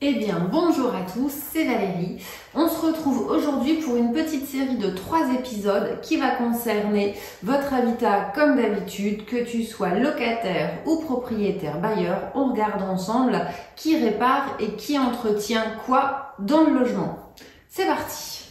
Eh bien, bonjour à tous, c'est Valérie. On se retrouve aujourd'hui pour une petite série de 3 épisodes qui va concerner votre habitat comme d'habitude, que tu sois locataire ou propriétaire bailleur. On regarde ensemble qui répare et qui entretient quoi dans le logement. C'est parti!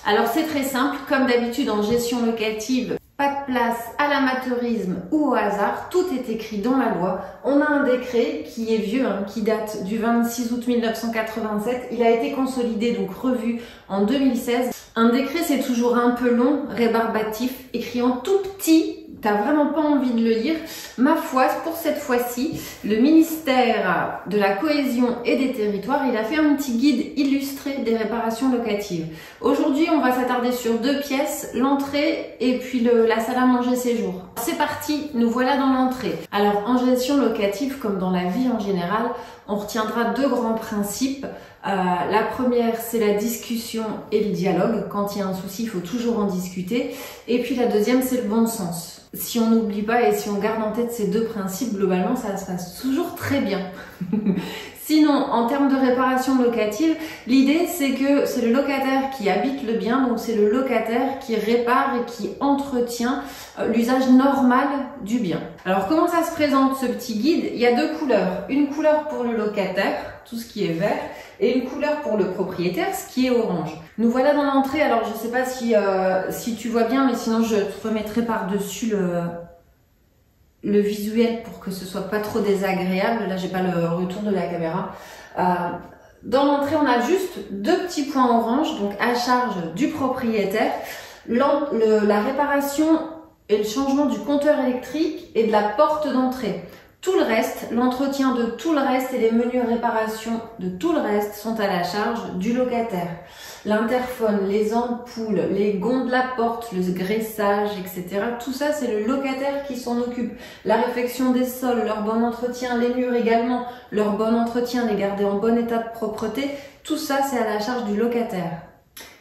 Alors c'est très simple, comme d'habitude en gestion locative, pas de place à l'amateurisme ou au hasard, tout est écrit dans la loi. On a un décret qui est vieux, qui date du 26 août 1987. Il a été consolidé, donc revu en 2016. Un décret, c'est toujours un peu long, rébarbatif, écrit en tout petit. T'as vraiment pas envie de le lire. Ma foi, pour cette fois-ci, le ministère de la Cohésion et des Territoires, il a fait un petit guide illustré des réparations locatives. Aujourd'hui, on va s'attarder sur 2 pièces, l'entrée et puis la salle à manger séjour. C'est parti, nous voilà dans l'entrée. Alors, en gestion locative, comme dans la vie en général, on retiendra 2 grands principes. La première, c'est la discussion et le dialogue. Quand il y a un souci, il faut toujours en discuter. Et puis la deuxième, c'est le bon sens. Si on n'oublie pas et si on garde en tête ces 2 principes, globalement, ça se passe toujours très bien. Sinon, en termes de réparation locative, l'idée, c'est que c'est le locataire qui habite le bien, donc c'est le locataire qui répare et qui entretient l'usage normal du bien. Alors, comment ça se présente ce petit guide? Il y a 2 couleurs. Une couleur pour le locataire, tout ce qui est vert, et une couleur pour le propriétaire, ce qui est orange. Nous voilà dans l'entrée. Alors, je sais pas si tu vois bien, mais sinon je te remettrai par-dessus le visuel pour que ce soit pas trop désagréable. Là, j'ai pas le retour de la caméra. Dans l'entrée, on a juste 2 petits points orange, donc à charge du propriétaire. La réparation et le changement du compteur électrique et de la porte d'entrée. Tout le reste, l'entretien de tout le reste et les menus réparations de tout le reste sont à la charge du locataire. L'interphone, les ampoules, les gonds de la porte, le graissage, etc. Tout ça, c'est le locataire qui s'en occupe. La réfection des sols, leur bon entretien, les murs également, leur bon entretien, les garder en bon état de propreté, tout ça, c'est à la charge du locataire.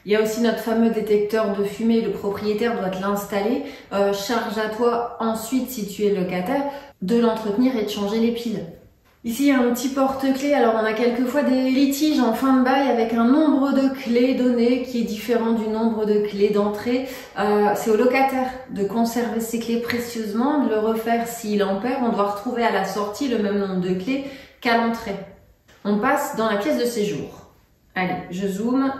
Il y a aussi notre fameux détecteur de fumée, le propriétaire doit te l'installer. Charge à toi ensuite, si tu es locataire, de l'entretenir et de changer les piles. Ici, il y a un petit porte-clés. Alors, on a quelquefois des litiges en fin de bail avec un nombre de clés donné qui est différent du nombre de clés d'entrée. C'est au locataire de conserver ses clés précieusement, de le refaire s'il en perd. On doit retrouver à la sortie le même nombre de clés qu'à l'entrée. On passe dans la pièce de séjour. Allez, je zoome.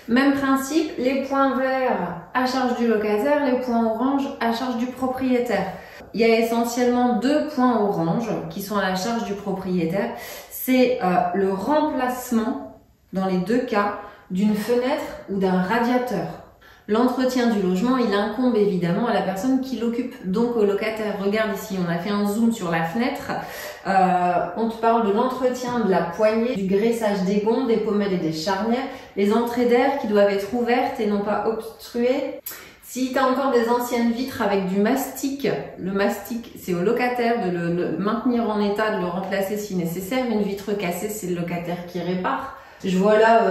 Même principe, les points verts à charge du locataire, les points oranges à charge du propriétaire. Il y a essentiellement 2 points orange qui sont à la charge du propriétaire. C'est le remplacement, dans les 2 cas, d'une fenêtre ou d'un radiateur. L'entretien du logement, il incombe évidemment à la personne qui l'occupe, donc au locataire. Regarde ici, on a fait un zoom sur la fenêtre. On te parle de l'entretien de la poignée, du graissage des gonds, des pommelles et des charnières, les entrées d'air qui doivent être ouvertes et non pas obstruées. Si tu as encore des anciennes vitres avec du mastic, le mastic, c'est au locataire de le maintenir en état, de le remplacer si nécessaire. Une vitre cassée, c'est le locataire qui répare. Je vois là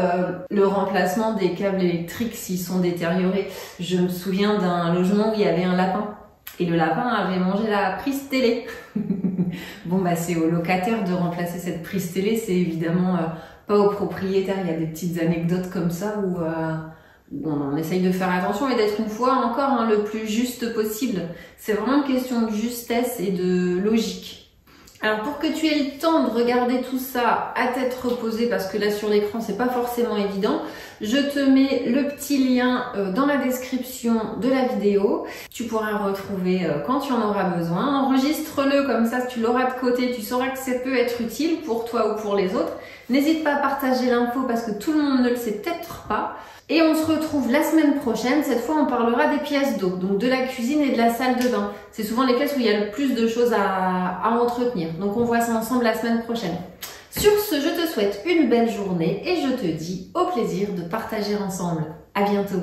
le remplacement des câbles électriques s'ils sont détériorés. Je me souviens d'un logement où il y avait un lapin. Et le lapin avait mangé la prise télé. Bon, bah c'est au locataire de remplacer cette prise télé. C'est évidemment pas au propriétaire. Il y a des petites anecdotes comme ça où on essaye de faire attention et d'être une fois encore le plus juste possible. C'est vraiment une question de justesse et de logique. Alors pour que tu aies le temps de regarder tout ça à tête reposée, parce que là sur l'écran c'est pas forcément évident, je te mets le petit lien dans la description de la vidéo. Tu pourras le retrouver quand tu en auras besoin. Enregistre-le, comme ça tu l'auras de côté, tu sauras que ça peut être utile pour toi ou pour les autres. N'hésite pas à partager l'info parce que tout le monde ne le sait peut-être pas. Et on se retrouve la semaine prochaine. Cette fois, on parlera des pièces d'eau, donc de la cuisine et de la salle de bain. C'est souvent les pièces où il y a le plus de choses à entretenir. Donc, on voit ça ensemble la semaine prochaine. Sur ce, je te souhaite une belle journée et je te dis au plaisir de partager ensemble. À bientôt.